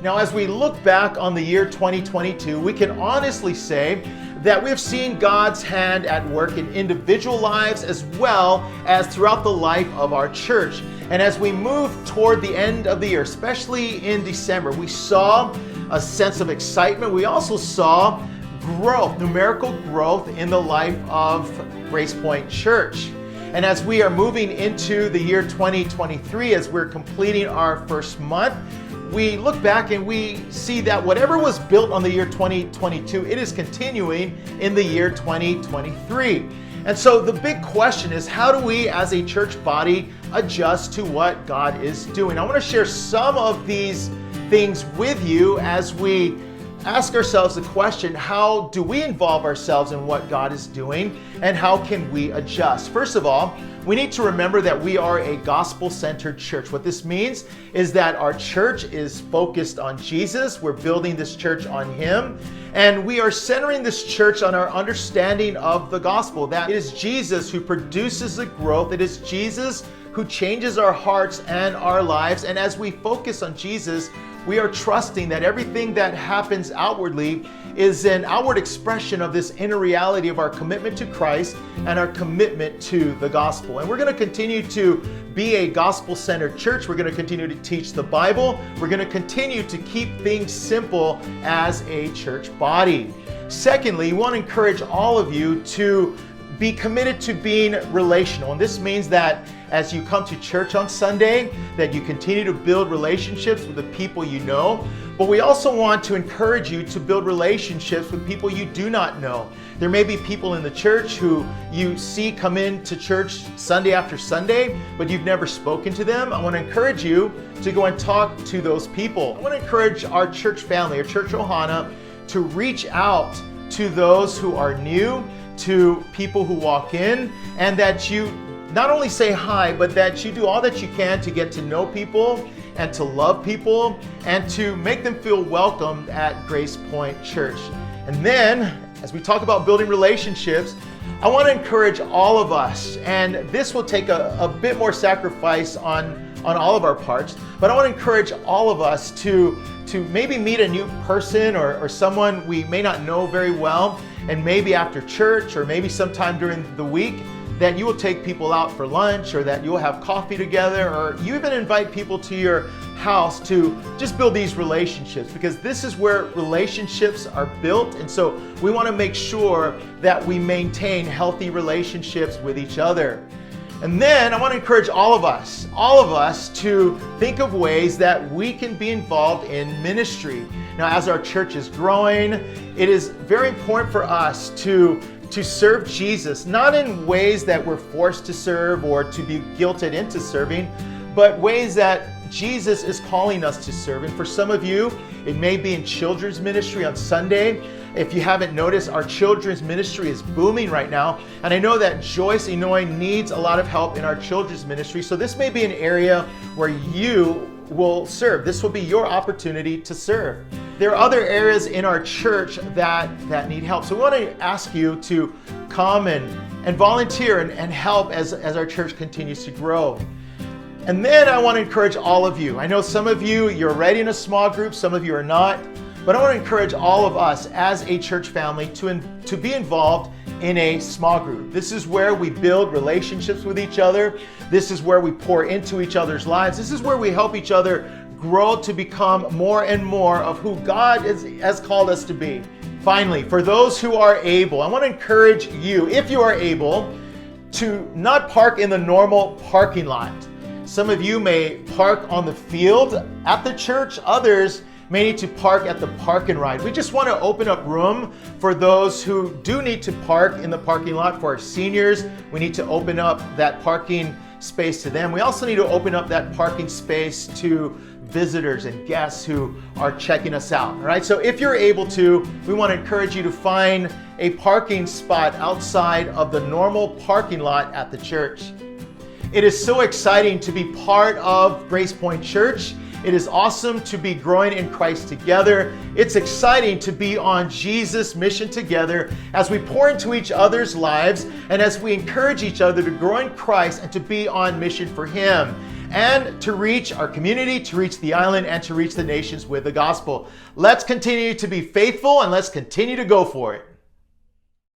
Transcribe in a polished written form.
Now, as we look back on the year 2022, we can honestly say that we've seen God's hand at work in individual lives as well as throughout the life of our church. And as we move toward the end of the year, especially in December, we saw a sense of excitement. We also saw growth, numerical growth in the life of GracePoint Church. And as we are moving into the year 2023, as we're completing our first month, we look back and we see that whatever was built on the year 2022, it is continuing in the year 2023. And so the big question is, how do we as a church body adjust to what God is doing? I want to share some of these things with you as we ask ourselves the question, how do we involve ourselves in what God is doing, and how can we adjust? First of all, we need to remember that we are a gospel-centered church. What this means is that our church is focused on Jesus. We're building this church on Him, and we are centering this church on our understanding of the gospel, that it is Jesus who produces the growth. It is Jesus who changes our hearts and our lives. And as we focus on Jesus, we are trusting that everything that happens outwardly is an outward expression of this inner reality of our commitment to Christ and our commitment to the gospel. And we're going to continue to be a gospel-centered church. We're going to continue to teach the Bible. We're going to continue to keep things simple as a church body. Secondly, we want to encourage all of you to be committed to being relational. And this means that as you come to church on Sunday, that you continue to build relationships with the people you know. But we also want to encourage you to build relationships with people you do not know. There may be people in the church who you see come into church Sunday after Sunday, but you've never spoken to them. I want to encourage you to go and talk to those people. I want to encourage our church family, our Church Ohana, to reach out to those who are new, to people who walk in, and that you not only say hi, but that you do all that you can to get to know people and to love people and to make them feel welcomed at GracePoint Church. And then, as we talk about building relationships, I want to encourage all of us, and this will take a bit more sacrifice on all of our parts, but I want to encourage all of us to maybe meet a new person or someone we may not know very well, and maybe after church or maybe sometime during the week, that you will take people out for lunch, or that you will have coffee together, or you even invite people to your house to just build these relationships, because this is where relationships are built. And so we want to make sure that we maintain healthy relationships with each other. And then I want to encourage all of us to think of ways that we can be involved in ministry. Now, as our church is growing, it is very important for us to serve Jesus, not in ways that we're forced to serve or to be guilted into serving, but ways that Jesus is calling us to serve. And for some of you, it may be in children's ministry on Sunday. If you haven't noticed, our children's ministry is booming right now. And I know that Joyce Inoue needs a lot of help in our children's ministry. So this may be an area where you will serve. This will be your opportunity to serve. There are other areas in our church that need help. So we want to ask you to come and volunteer and help as our church continues to grow. And then I want to encourage all of you. I know some of you, you're already in a small group, some of you are not, but I want to encourage all of us as a church family to be involved in a small group. This is where we build relationships with each other. This is where we pour into each other's lives. This is where we help each other grow to become more and more of who God has called us to be. Finally, for those who are able, I want to encourage you, if you are able, to not park in the normal parking lot. Some of you may park on the field at the church. Others may need to park at the park and ride. We just want to open up room for those who do need to park in the parking lot. For our seniors, we need to open up that parking space to them. We also need to open up that parking space to visitors and guests who are checking us out. All right, so if you're able to, we want to encourage you to find a parking spot outside of the normal parking lot at the church. It is so exciting to be part of GracePoint Church. It is awesome to be growing in Christ together. It's exciting to be on Jesus' mission together as we pour into each other's lives and as we encourage each other to grow in Christ and to be on mission for Him. and to reach our community, to reach the island, and to reach the nations with the gospel. Let's continue to be faithful and let's continue to go for it.